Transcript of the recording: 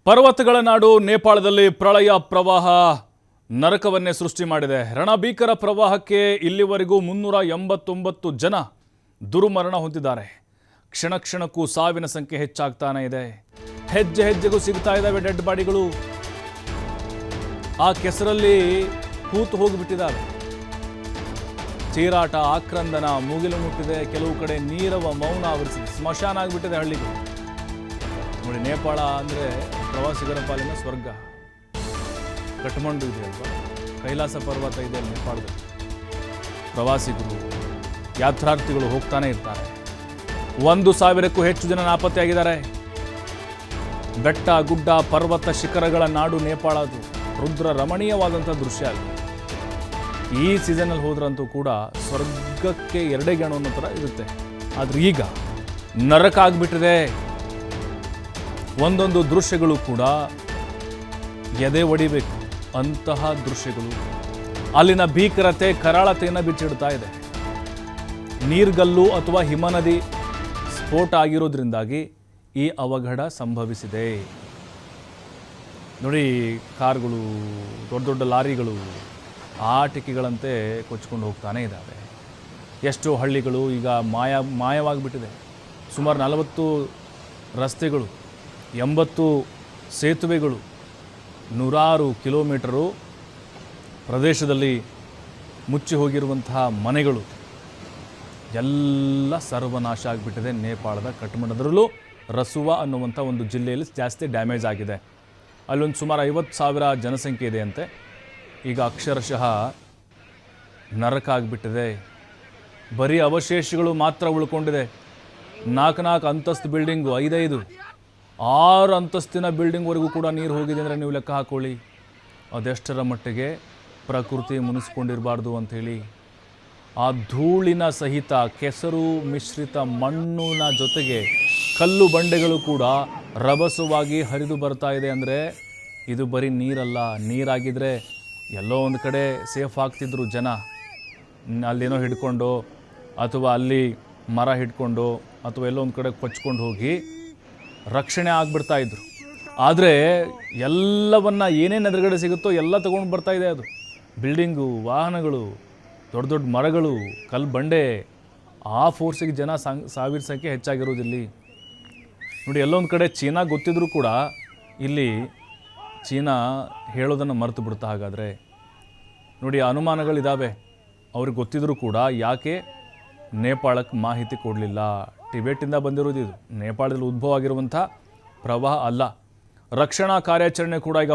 ಪರ್ವತಗಳ ನಾಡು ನೇಪಾಳದಲ್ಲಿ ಪ್ರಳಯ ಪ್ರವಾಹ ನರಕವನ್ನೇ ಸೃಷ್ಟಿ ಮಾಡಿದೆ. ರಣಭೀಕರ ಪ್ರವಾಹಕ್ಕೆ ಇಲ್ಲಿವರೆಗೂ 389 ಜನ ದುರ್ಮರಣ ಹೊಂದಿದ್ದಾರೆ. ಕ್ಷಣ ಕ್ಷಣಕ್ಕೂ ಸಾವಿನ ಸಂಖ್ಯೆ ಹೆಚ್ಚಾಗ್ತಾನೆ ಇದೆ. ಹೆಜ್ಜೆ ಹೆಜ್ಜೆಗೂ ಸಿಗ್ತಾ ಇದ್ದಾವೆ ಡೆಡ್ ಬಾಡಿಗಳು. ಆ ಕೆಸರಲ್ಲಿ ಹೂತು ಹೋಗಿಬಿಟ್ಟಿದ್ದಾವೆ. ಚೀರಾಟ, ಆಕ್ರಂದನ ಮುಗಿಲು ಮುಟ್ಟಿದೆ. ಕೆಲವು ಕಡೆ ನೀರವ ಮೌನ ಆವರಿಸಿದೆ. ಸ್ಮಶಾನ ಆಗಿಬಿಟ್ಟಿದೆ ಹಳ್ಳಿಗಳು. ನೋಡಿ, ನೇಪಾಳ ಅಂದರೆ ಪ್ರವಾಸಿಗರ ಪಾಲಿನ ಸ್ವರ್ಗ. ಕಠ್ಮಂಡು ಇದೆ ಅಲ್ವಾ, ಕೈಲಾಸ ಪರ್ವತ ಇದೆ ನೇಪಾಳದಲ್ಲಿ. ಪ್ರವಾಸಿಗರು, ಯಾತ್ರಾರ್ಥಿಗಳು ಹೋಗ್ತಾನೆ ಇರ್ತಾರೆ. 1,000ಕ್ಕೂ ಹೆಚ್ಚು ಜನ ನಾಪತ್ತೆಯಾಗಿದ್ದಾರೆ. ಬೆಟ್ಟ, ಗುಡ್ಡ, ಪರ್ವತ ಶಿಖರಗಳ ನಾಡು ನೇಪಾಳ. ಅದು ರುದ್ರ ರಮಣೀಯವಾದಂಥ ದೃಶ್ಯ ಅಲ್ಲಿ. ಈ ಸೀಸನಲ್ಲಿ ಹೋದ್ರಂತೂ ಕೂಡ ಸ್ವರ್ಗಕ್ಕೆ ಎರಡೇ ಗೇಣು ಅನ್ನೋ ಥರ ಇರುತ್ತೆ. ಆದರೆ ಈಗ ನರಕ ಆಗಿಬಿಟ್ಟಿದೆ. ಒಂದೊಂದು ದೃಶ್ಯಗಳು ಕೂಡ ಎದೆ ಒಡಿಬೇಕು ಅಂತಹ ದೃಶ್ಯಗಳು. ಅಲ್ಲಿನ ಭೀಕರತೆ, ಕರಾಳತೆಯನ್ನು ಬಿಚ್ಚಿಡ್ತಾ ಇದೆ. ನೀರ್ಗಲ್ಲು ಅಥವಾ ಹಿಮನದಿ ಸ್ಫೋಟ ಆಗಿರೋದ್ರಿಂದಾಗಿ ಈ ಅವಘಡ ಸಂಭವಿಸಿದೆ. ನೋಡಿ, ಕಾರ್ಗಳು, ದೊಡ್ಡ ದೊಡ್ಡ ಲಾರಿಗಳು ಆಟಿಕೆಗಳಂತೆ ಕೊಚ್ಕೊಂಡು ಹೋಗ್ತಾನೆ ಇದ್ದಾವೆ. ಎಷ್ಟೋ ಹಳ್ಳಿಗಳು ಈಗ ಮಾಯವಾಗಿಬಿಟ್ಟಿದೆ. ಸುಮಾರು 40 ರಸ್ತೆಗಳು, 80 ಸೇತುವೆಗಳು, 100 ಕಿಲೋಮೀಟರು ಪ್ರದೇಶದಲ್ಲಿ ಮುಚ್ಚಿ ಹೋಗಿರುವಂತಹ ಮನೆಗಳು ಎಲ್ಲ ಸರ್ವನಾಶ ಆಗಿಬಿಟ್ಟಿದೆ. ನೇಪಾಳದ ಕಠ್ಮಂಡದಲ್ಲೂ ರಸುವಾ ಅನ್ನುವಂಥ ಒಂದು ಜಿಲ್ಲೆಯಲ್ಲಿ ಜಾಸ್ತಿ ಡ್ಯಾಮೇಜ್ ಆಗಿದೆ. ಅಲ್ಲೊಂದು ಸುಮಾರು 50,000 ಜನಸಂಖ್ಯೆ ಇದೆ ಅಂತೆ. ಈಗ ಅಕ್ಷರಶಃ ನರಕ ಆಗಿಬಿಟ್ಟಿದೆ. ಬರೀ ಅವಶೇಷಗಳು ಮಾತ್ರ ಉಳ್ಕೊಂಡಿದೆ. 4 ಅಂತಸ್ತು ಬಿಲ್ಡಿಂಗು, 5 6 ಅಂತಸ್ತಿನ ಬಿಲ್ಡಿಂಗ್ವರೆಗೂ ಕೂಡ ನೀರು ಹೋಗಿದೆ ಅಂದರೆ ನೀವು ಲೆಕ್ಕ ಹಾಕೊಳ್ಳಿ ಅದೆಷ್ಟರ ಮಟ್ಟಿಗೆ ಪ್ರಕೃತಿ ಮುನಿಸ್ಕೊಂಡಿರಬಾರ್ದು ಅಂಥೇಳಿ. ಆ ಧೂಳಿನ ಸಹಿತ ಕೆಸರು ಮಿಶ್ರಿತ ಮಣ್ಣಿನ ಜೊತೆಗೆ ಕಲ್ಲು ಬಂಡೆಗಳು ಕೂಡ ರಭಸವಾಗಿ ಹರಿದು ಬರ್ತಾ ಇದೆ. ಅಂದರೆ ಇದು ಬರೀ ನೀರಲ್ಲ. ನೀರಾಗಿದ್ದರೆ ಎಲ್ಲೋ ಒಂದು ಕಡೆ ಸೇಫ್ ಆಗ್ತಿದ್ರು ಜನ. ಅಲ್ಲೇನೋ ಹಿಡ್ಕೊಂಡು ಅಥವಾ ಅಲ್ಲಿ ಮರ ಹಿಡ್ಕೊಂಡು ಅಥವಾ ಎಲ್ಲೋ ಒಂದು ಕಡೆ ಕೊಚ್ಕೊಂಡು ಹೋಗಿ ರಕ್ಷಣೆ ಆಗಿಬಿಡ್ತಾ ಇದ್ರು. ಆದರೆ ಎಲ್ಲವನ್ನ ಏನೇನು ಎದುರುಗಡೆ ಸಿಗುತ್ತೋ ಎಲ್ಲ ತೊಗೊಂಡು ಬರ್ತಾ ಇದೆ ಅದು. ಬಿಲ್ಡಿಂಗು, ವಾಹನಗಳು, ದೊಡ್ಡ ದೊಡ್ಡ ಮರಗಳು, ಕಲ್ಲು ಬಂಡೆ. ಆ ಫೋರ್ಸಿಗೆ ಜನ ಸಾವಿರ ಸಂಖ್ಯೆ ಹೆಚ್ಚಾಗಿರೋದಿಲ್ಲಿ. ನೋಡಿ, ಎಲ್ಲೊಂದು ಕಡೆ ಚೀನಾ ಗೊತ್ತಿದ್ರೂ ಕೂಡ ಇಲ್ಲಿ ಚೀನಾ ಹೇಳೋದನ್ನು ಮರೆತು ಬಿಡ್ತಾ. ಹಾಗಾದರೆ ನೋಡಿ, ಅನುಮಾನಗಳಿದ್ದಾವೆ. ಅವ್ರಿಗೆ ಗೊತ್ತಿದ್ರೂ ಕೂಡ ಯಾಕೆ ನೇಪಾಳಕ್ಕೆ ಮಾಹಿತಿ ಕೊಡಲಿಲ್ಲ? ಟಿಬೆಟಿಂದ ಬಂದಿರೋದು ಇದು. ನೇಪಾಳದಲ್ಲಿ ಉದ್ಭವ ಆಗಿರುವಂಥ ಪ್ರವಾಹ ಅಲ್ಲ. ರಕ್ಷಣಾ ಕಾರ್ಯಾಚರಣೆ ಕೂಡ ಈಗ